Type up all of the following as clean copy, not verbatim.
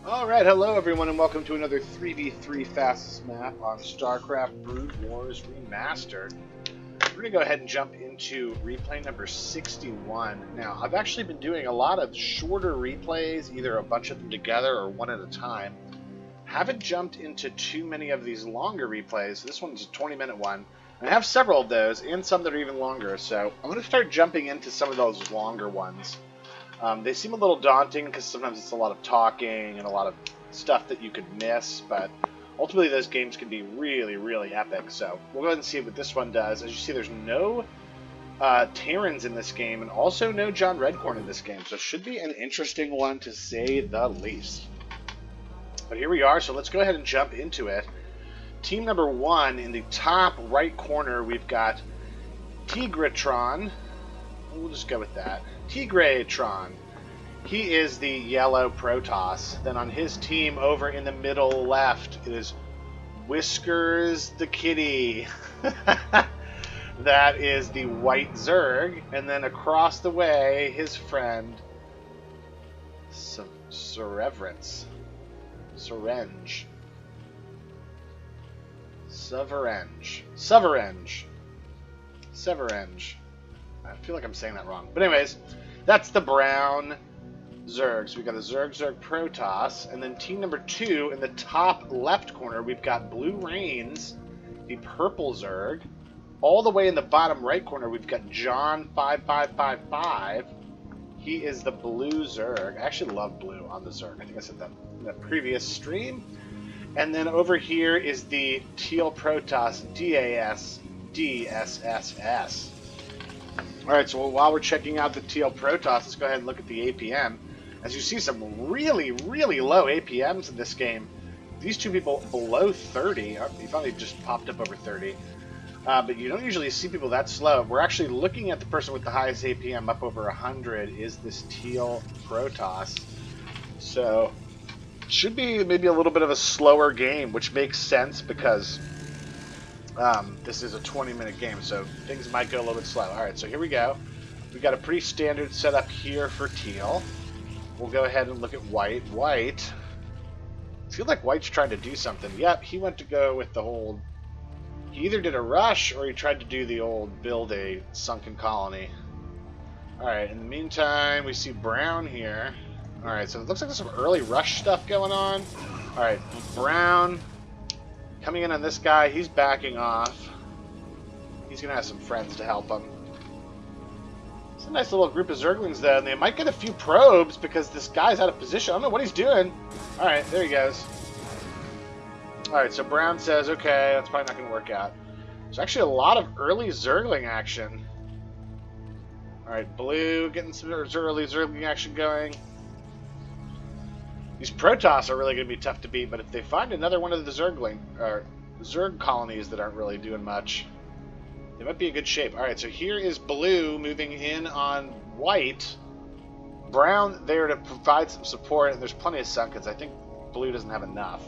Alright, hello everyone and welcome to another 3v3 fastest map on StarCraft Brood Wars Remastered. We're going to go ahead and jump into replay number 61. Now, I've actually been doing a lot of shorter replays, either a bunch of them together or one at a time. Haven't jumped into too many of these longer replays. This one's a 20-minute one. I have several of those and some that are even longer, so I'm going to start jumping into some of those longer ones. They seem a little daunting because sometimes it's a lot of talking and a lot of stuff that you could miss, but ultimately those games can be really, really epic. So we'll go ahead and see what this one does. As you see, there's no Terrans in this game and also no John Redcorn in this game, so it should be an interesting one to say the least. But here we are, so let's go ahead and jump into it. Team number one, in the top right corner, we've got Tigratron. We'll just go with that. Tigratron. He is the yellow Protoss. Then on his team over in the middle left, it is Whiskers the Kitty. That is the white Zerg. And then across the way, his friend Severance. Syringe. I feel like I'm saying that wrong. But anyways, that's the brown Zerg. So we've got a Zerg Protoss. And then team number two, in the top left corner, we've got Blue Rains, the purple Zerg. All the way in the bottom right corner, we've got John 5555. He is the blue Zerg. I actually love blue on the Zerg. I think I said that in the previous stream. And then over here is the teal Protoss DSSS. Alright, so while we're checking out the teal Protoss, let's go ahead and look at the APM. As you see, some really, really low APMs in this game. These two people below 30. He probably just popped up over 30. But you don't usually see people that slow. We're actually looking at the person with the highest APM, up over 100, is this teal Protoss. So it should be maybe a little bit of a slower game, which makes sense because this is a 20-minute game, so things might go a little bit slow. Alright, so here we go. We've got a pretty standard setup here for teal. We'll go ahead and look at white. White. I feel like white's trying to do something. Yep, he went to go with the whole... He either did a rush or he tried to do the old build a sunken colony. Alright, in the meantime, we see brown here. Alright, so it looks like there's some early rush stuff going on. Alright, brown... Coming in on this guy, he's backing off. He's going to have some friends to help him. It's a nice little group of Zerglings, though, and they might get a few probes because this guy's out of position. I don't know what he's doing. Alright, there he goes. Alright, so Brown says, okay, that's probably not going to work out. There's actually a lot of early Zergling action. Alright, Blue getting some early Zergling action going. These Protoss are really going to be tough to beat, but if they find another one of the Zerg colonies that aren't really doing much, they might be in good shape. Alright, so here is Blue moving in on White. Brown there to provide some support, and there's plenty of Sunkens. I think Blue doesn't have enough.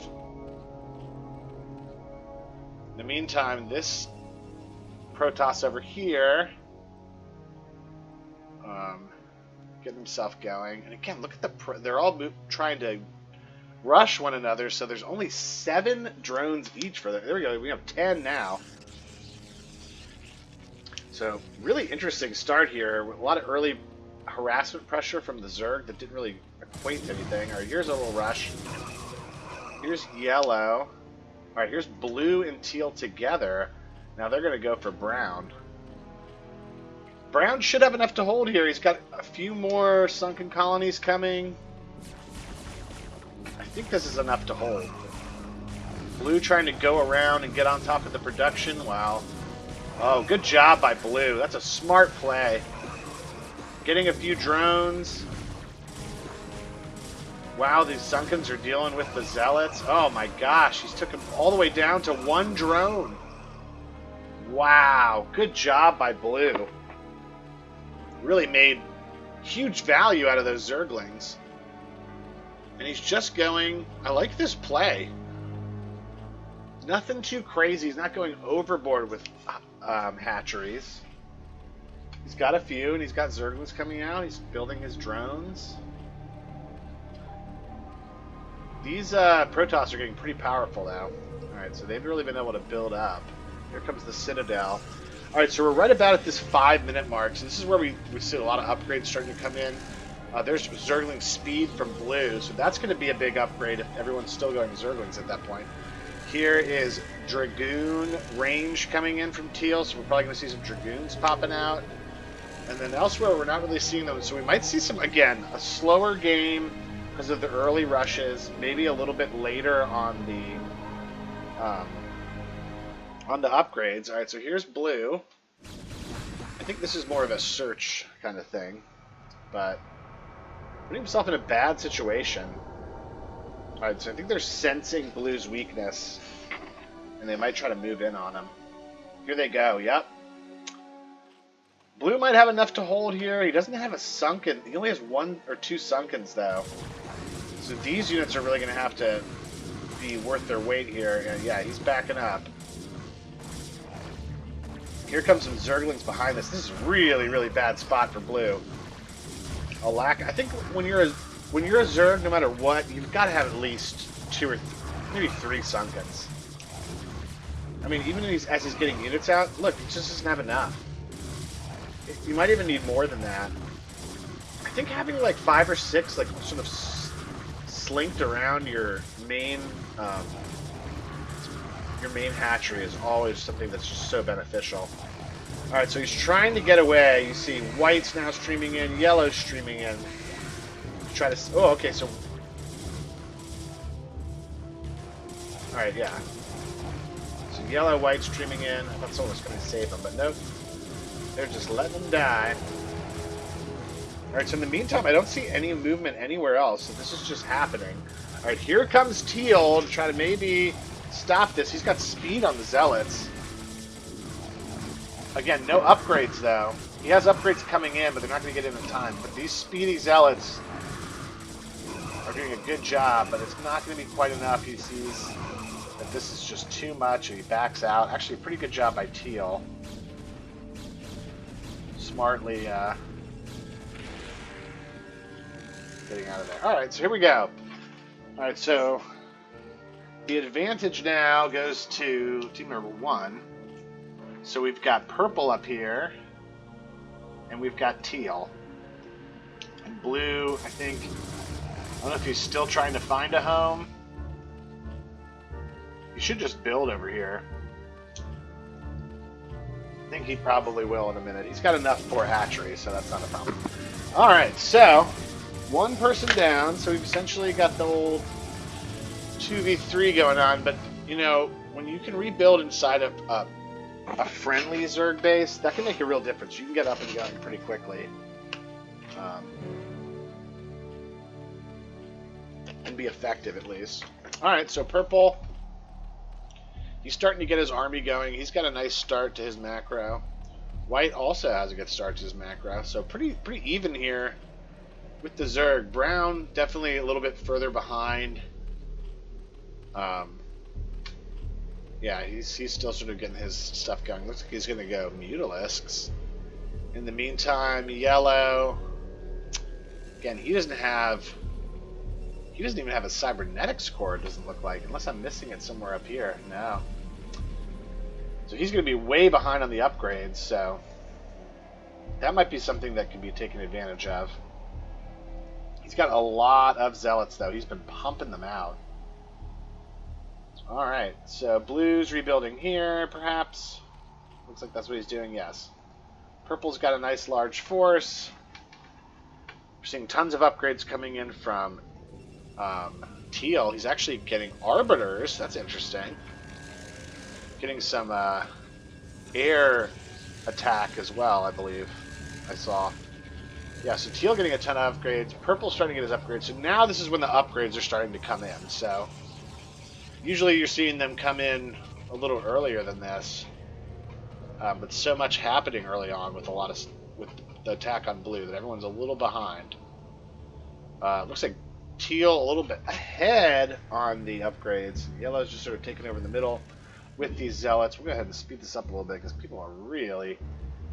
In the meantime, this Protoss over here... getting himself going. And again, look at they're all trying to rush one another, so there's only 7 drones each for them. There we go. We have 10 now. So, really interesting start here. A lot of early harassment pressure from the Zerg that didn't really equate to anything. Alright, here's a little rush. Here's yellow. Alright, here's blue and teal together. Now they're going to go for brown. Brown should have enough to hold here. He's got a few more sunken colonies coming. I think this is enough to hold. Blue trying to go around and get on top of the production. Wow. Oh, good job by Blue. That's a smart play. Getting a few drones. Wow, these Sunkens are dealing with the Zealots. Oh my gosh, he's took him all the way down to 1 drone. Wow, good job by Blue. Really made huge value out of those Zerglings. And he's just going... I like this play. Nothing too crazy. He's not going overboard with hatcheries. He's got a few, and he's got Zerglings coming out. He's building his drones. These Protoss are getting pretty powerful now. Alright, so they've really been able to build up. Here comes the Citadel. Alright, so we're right about at this 5-minute mark. So this is where we see a lot of upgrades starting to come in. There's Zergling speed from blue, so that's going to be a big upgrade if everyone's still going Zerglings at that point. Here is Dragoon range coming in from teal, so we're probably going to see some Dragoons popping out. And then elsewhere, we're not really seeing them, so we might see some, again, a slower game because of the early rushes, maybe a little bit later on the upgrades. All right, so here's blue. I think this is more of a search kind of thing, but putting himself in a bad situation. All right, so I think they're sensing blue's weakness, and they might try to move in on him. Here they go. Yep. Blue might have enough to hold here. He doesn't have a sunken. He only has 1 or 2 sunkens, though. So these units are really going to have to be worth their weight here. And yeah, he's backing up. Here comes some Zerglings behind this. This is really, really bad spot for blue. A lack. I think when you're a Zerg, no matter what, you've got to have at least 2 or maybe 3 sunkens. I mean, even as he's getting units out, look, he just doesn't have enough. You might even need more than that. I think having like 5 or 6, like sort of slinked around your main hatchery is always something that's just so beneficial. All right, so he's trying to get away. You see, white's now streaming in, yellow's streaming in. Try to. Oh, okay. So. All right, yeah. So yellow, white streaming in. I thought someone was going to save him, but nope. They're just letting them die. Alright, so in the meantime, I don't see any movement anywhere else, so this is just happening. Alright, here comes Teal to try to maybe stop this. He's got speed on the Zealots. Again, no upgrades, though. He has upgrades coming in, but they're not going to get in in time. But these speedy Zealots are doing a good job, but it's not going to be quite enough. He sees that this is just too much, and he backs out. Actually, a pretty good job by Teal. Smartly getting out of there. Alright, so here we go. Alright, so the advantage now goes to team number 1. So we've got purple up here, and we've got teal. And blue, I think, I don't know if he's still trying to find a home. He should just build over here. I think he probably will in a minute. He's got enough for hatchery, so that's not a problem. Alright, so 1 person down, so we've essentially got the old 2v3 going on, but, you know, when you can rebuild inside of a friendly Zerg base, that can make a real difference. You can get up and going pretty quickly. And be effective, at least. Alright, so purple. He's starting to get his army going. He's got a nice start to his macro. White also has a good start to his macro. So pretty even here with the Zerg. Brown definitely a little bit further behind. Yeah, he's still sort of getting his stuff going. Looks like he's going to go Mutalisks. In the meantime, yellow. Again, he doesn't even have a cybernetics core, it doesn't look like, unless I'm missing it somewhere up here. No. So he's going to be way behind on the upgrades, so that might be something that can be taken advantage of. He's got a lot of Zealots, though. He's been pumping them out. Alright, so blue's rebuilding here, perhaps. Looks like that's what he's doing, yes. Purple's got a nice large force. We're seeing tons of upgrades coming in from teal. He's actually getting Arbiters. That's interesting. Getting some air attack as well, I believe. I saw. Yeah, so teal getting a ton of upgrades. Purple's starting to get his upgrades. So now this is when the upgrades are starting to come in. So usually you're seeing them come in a little earlier than this. But so much happening early on with with the attack on blue that everyone's a little behind. Looks like teal a little bit ahead on the upgrades. Yellow's just sort of taking over the middle with these Zealots. We'll go ahead and speed this up a little bit because people are really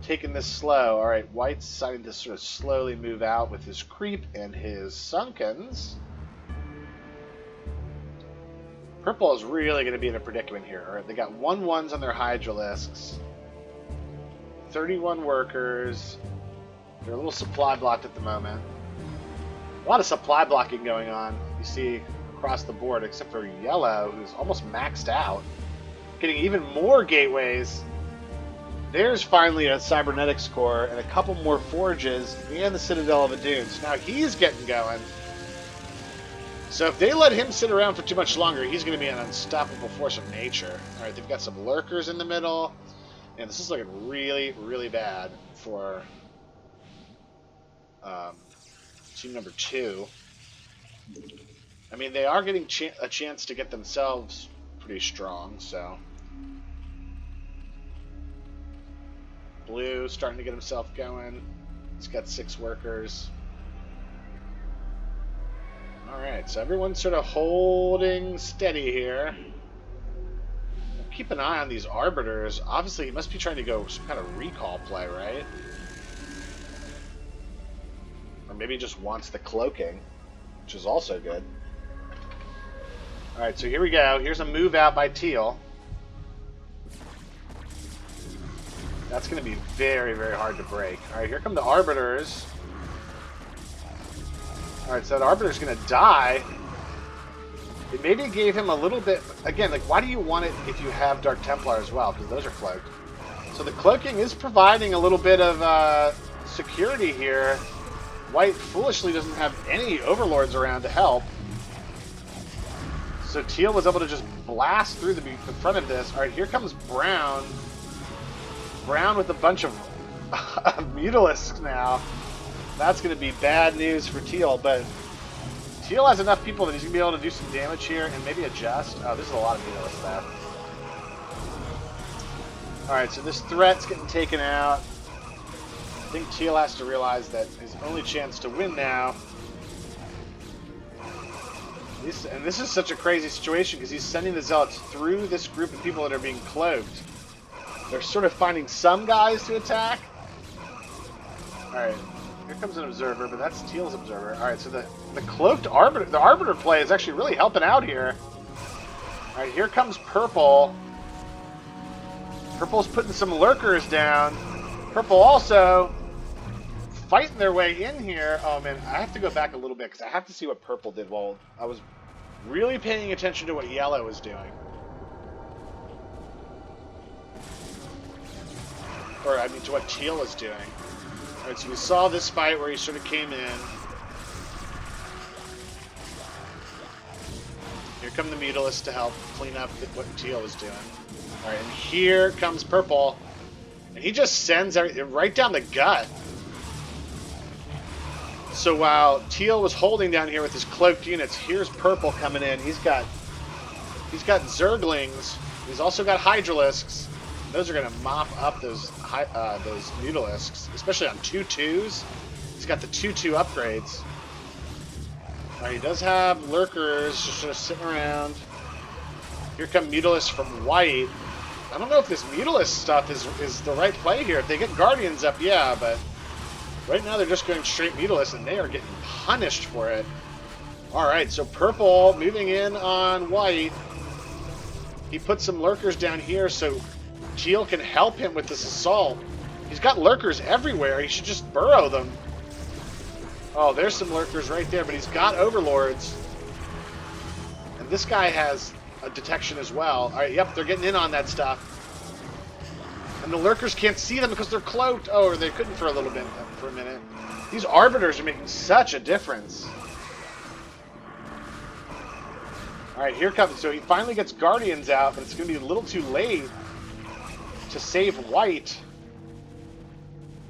taking this slow. Alright, white's starting to sort of slowly move out with his creep and his sunkens. Purple is really going to be in a predicament here. All right, they got 1-1s on their Hydralisks. 31 workers. They're a little supply blocked at the moment. A lot of supply blocking going on, you see, across the board, except for Yellow, who's almost maxed out. Getting even more gateways. There's finally a cybernetics core and a couple more forges and the Citadel of the Dunes. Now he's getting going. So if they let him sit around for too much longer, he's going to be an unstoppable force of nature. All right, they've got some lurkers in the middle. And this is looking really, really bad for team number 2. I mean, they are getting a chance to get themselves pretty strong, so. Blue starting to get himself going. He's got 6 workers. Alright, so everyone's sort of holding steady here. Keep an eye on these Arbiters. Obviously, he must be trying to go some kind of recall play, right? Or maybe he just wants the cloaking, which is also good. Alright, so here we go. Here's a move out by Teal. That's going to be very, very hard to break. Alright, here come the Arbiters. Alright, so that Arbiter's going to die. It maybe gave him a little bit... Again, like, why do you want it if you have Dark Templar as well? Because those are cloaked. So the cloaking is providing a little bit of security here. White foolishly doesn't have any overlords around to help. So Teal was able to just blast through the front of this. Alright, here comes Brown. Brown with a bunch of Mutalisks now. That's going to be bad news for Teal, but Teal has enough people that he's going to be able to do some damage here and maybe adjust. Oh, this is a lot of Mutalisks left. Alright, so this threat's getting taken out. I think Teal has to realize that his only chance to win now. And this is such a crazy situation because he's sending the Zealots through this group of people that are being cloaked. They're sort of finding some guys to attack. Alright, here comes an Observer, but that's Teal's Observer. Alright, so the cloaked Arbiter, the Arbiter play is actually really helping out here. Alright, here comes Purple. Purple's putting some lurkers down. Purple also fighting their way in here. Oh man, I have to go back a little bit because I have to see what Purple did while I was really paying attention to what Yellow was doing. Or, I mean, to what Teal is doing. Alright, so we saw this fight where he sort of came in. Here come the Mutalisks to help clean up what Teal was doing. Alright, and here comes Purple. And he just sends everything right down the gut. So while Teal was holding down here with his cloaked units, here's Purple coming in. He's got Zerglings. He's also got Hydralisks. Those are going to mop up those Mutalisks, especially on 2/2s. He's got the 2/2 upgrades. He does have lurkers just sort of sitting around. Here come Mutalisks from White. I don't know if this Mutalisk stuff is the right play here. If they get Guardians up, yeah, but right now they're just going straight Mutalisk, and they are getting punished for it. Alright, so Purple moving in on White. He put some lurkers down here so Teal can help him with this assault. He's got lurkers everywhere. He should just burrow them. Oh, there's some lurkers right there, but he's got overlords. And this guy has a detection as well. All right, yep, they're getting in on that stuff. And the lurkers can't see them because they're cloaked. Oh, or they couldn't for a little bit, for a minute. These Arbiters are making such a difference. All right, here comes. So he finally gets Guardians out, but it's going to be a little too late to save White.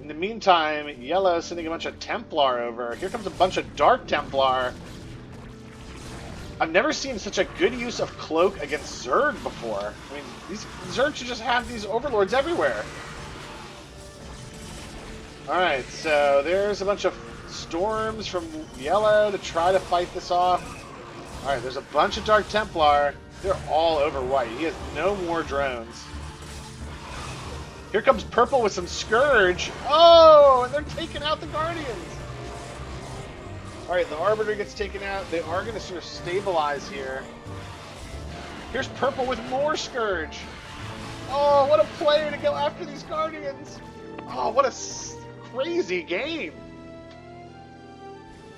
In the meantime, Yellow is sending a bunch of Templar over. Here comes a bunch of Dark Templar. I've never seen such a good use of Cloak against Zerg before. I mean, these Zerg should just have these Overlords everywhere. Alright, so there's a bunch of Storms from Yellow to try to fight this off. Alright, there's a bunch of Dark Templar. They're all over White. He has no more drones. Here comes Purple with some Scourge. Oh, and they're taking out the Guardians. All right, the Arbiter gets taken out. They are going to sort of stabilize here. Here's purple with more Scourge. Oh, what a play to go after these Guardians. Oh, what a crazy game.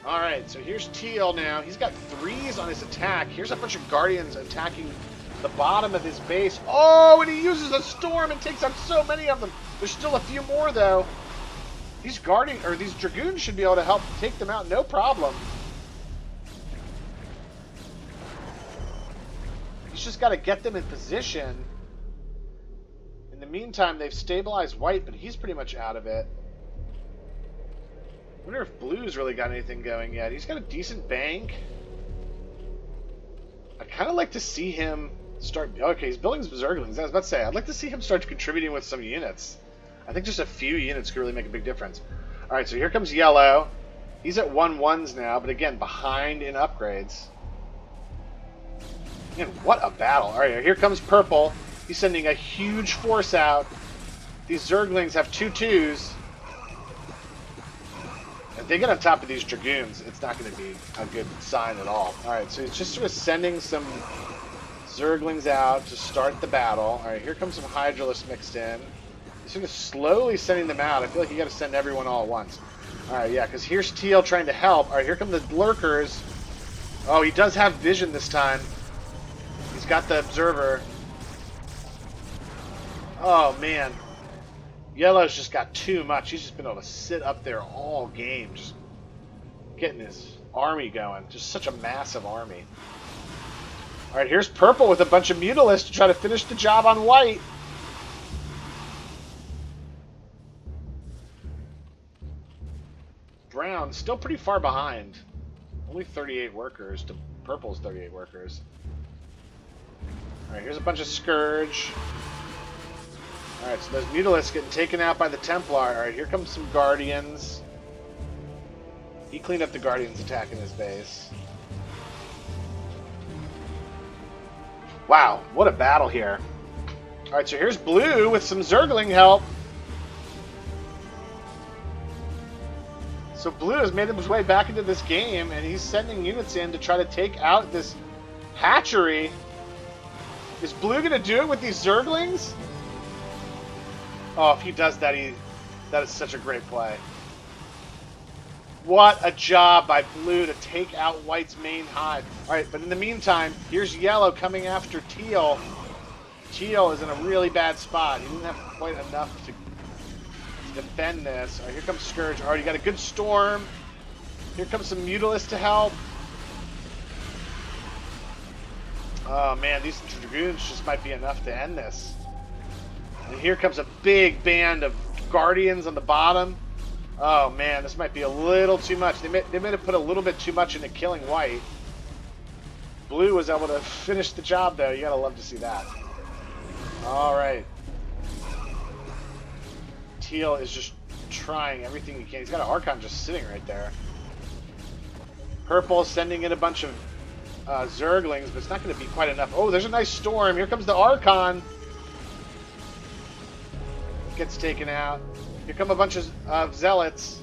All right, so here's teal now. He's got 3s on his attack. Here's a bunch of Guardians attacking the bottom of his base. Oh, and he uses a storm and takes out so many of them. There's still a few more, though. These these Dragoons should be able to help take them out, no problem. He's just got to get them in position. In the meantime, they've stabilized white, but he's pretty much out of it. I wonder if blue's really got anything going yet. He's got a decent bank. I'd kind of like to see him start... Okay, he's building some Zerglings. I was about to say, I'd like to see him start contributing with some units. I think just a few units could really make a big difference. Alright, so here comes yellow. He's at 1-1s now, but again, behind in upgrades. Man, what a battle. Alright, here comes purple. He's sending a huge force out. These Zerglings have 2-2s. If they get on top of these Dragoons, it's not going to be a good sign at all. Alright, so he's just sort of sending some Zerglings out to start the battle. Alright, here comes some Hydralisks mixed in. He's sort of slowly sending them out. I feel like you got to send everyone all at once. Alright, yeah, because here's teal trying to help. Alright, here come the lurkers. Oh, he does have vision this time. He's got the observer. Oh, man. Yellow's just got too much. He's just been able to sit up there all game, just getting his army going. Just such a massive army. All right, here's purple with a bunch of Mutalisks to try to finish the job on white. Brown still pretty far behind. Only 38 workers to purple's 38 workers. All right, here's a bunch of Scourge. Alright, so those Mutalisks getting taken out by the Templar. Alright, here comes some Guardians. He cleaned up the Guardians attacking his base. Wow, what a battle here. Alright, so here's blue with some Zergling help. So blue has made his way back into this game, and he's sending units in to try to take out this hatchery. Is blue going to do it with these Zerglings? Oh, if he does that, that is such a great play. What a job by blue to take out white's main hive. All right, but in the meantime, here's yellow coming after teal. Teal is in a really bad spot. He didn't have quite enough to defend this. All right, here comes Scourge. All right, you got a good storm. Here comes some Mutalisks to help. Oh, man, these Dragoons just might be enough to end this. And here comes a big band of Guardians on the bottom. Oh man, this might be a little too much. They may have put a little bit too much into killing white. Blue was able to finish the job though. You gotta love to see that. Alright. Teal is just trying everything he can. He's got an Archon just sitting right there. Purple sending in a bunch of Zerglings, but it's not going to be quite enough. Oh, there's a nice storm. Here comes the Archon. Gets taken out. Here come a bunch of Zealots.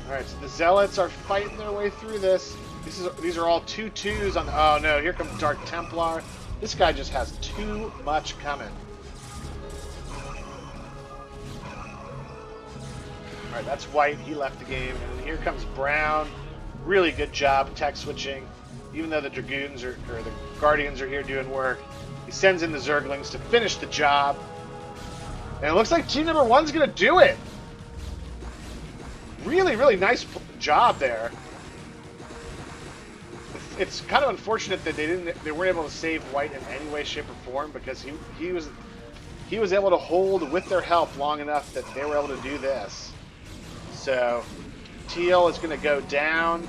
Alright, so the Zealots are fighting their way through this. These are all 2-2s on... Oh no, here comes Dark Templar. This guy just has too much coming. Alright, that's white. He left the game. And then here comes brown. Really good job tech switching. Even though the Dragoons or the Guardians are here doing work. He sends in the Zerglings to finish the job. And it looks like team number one's going to do it. Really, really nice job there. It's kind of unfortunate that they weren't able to save white in any way, shape, or form, because he was able to hold with their help long enough that they were able to do this. So teal is going to go down.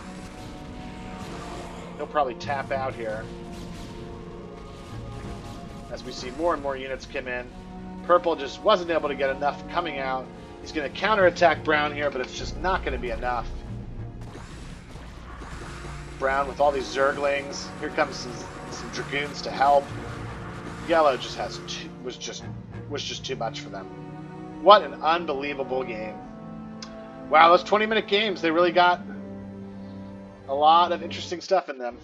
He'll probably tap out here as we see more and more units come in. Purple just wasn't able to get enough coming out. He's going to counterattack brown here, but it's just not going to be enough. Brown with all these Zerglings. Here comes some Dragoons to help. Yellow just was just too much for them. What an unbelievable game. Wow, those 20-minute games, they really got a lot of interesting stuff in them.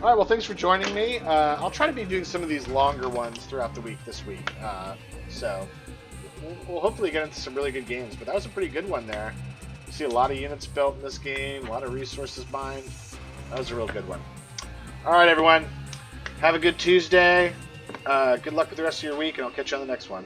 All right, well, thanks for joining me. I'll try to be doing some of these longer ones throughout the week this week. So we'll hopefully get into some really good games. But that was a pretty good one there. You see a lot of units built in this game, a lot of resources mined. That was a real good one. All right, everyone. Have a good Tuesday. Good luck with the rest of your week, and I'll catch you on the next one.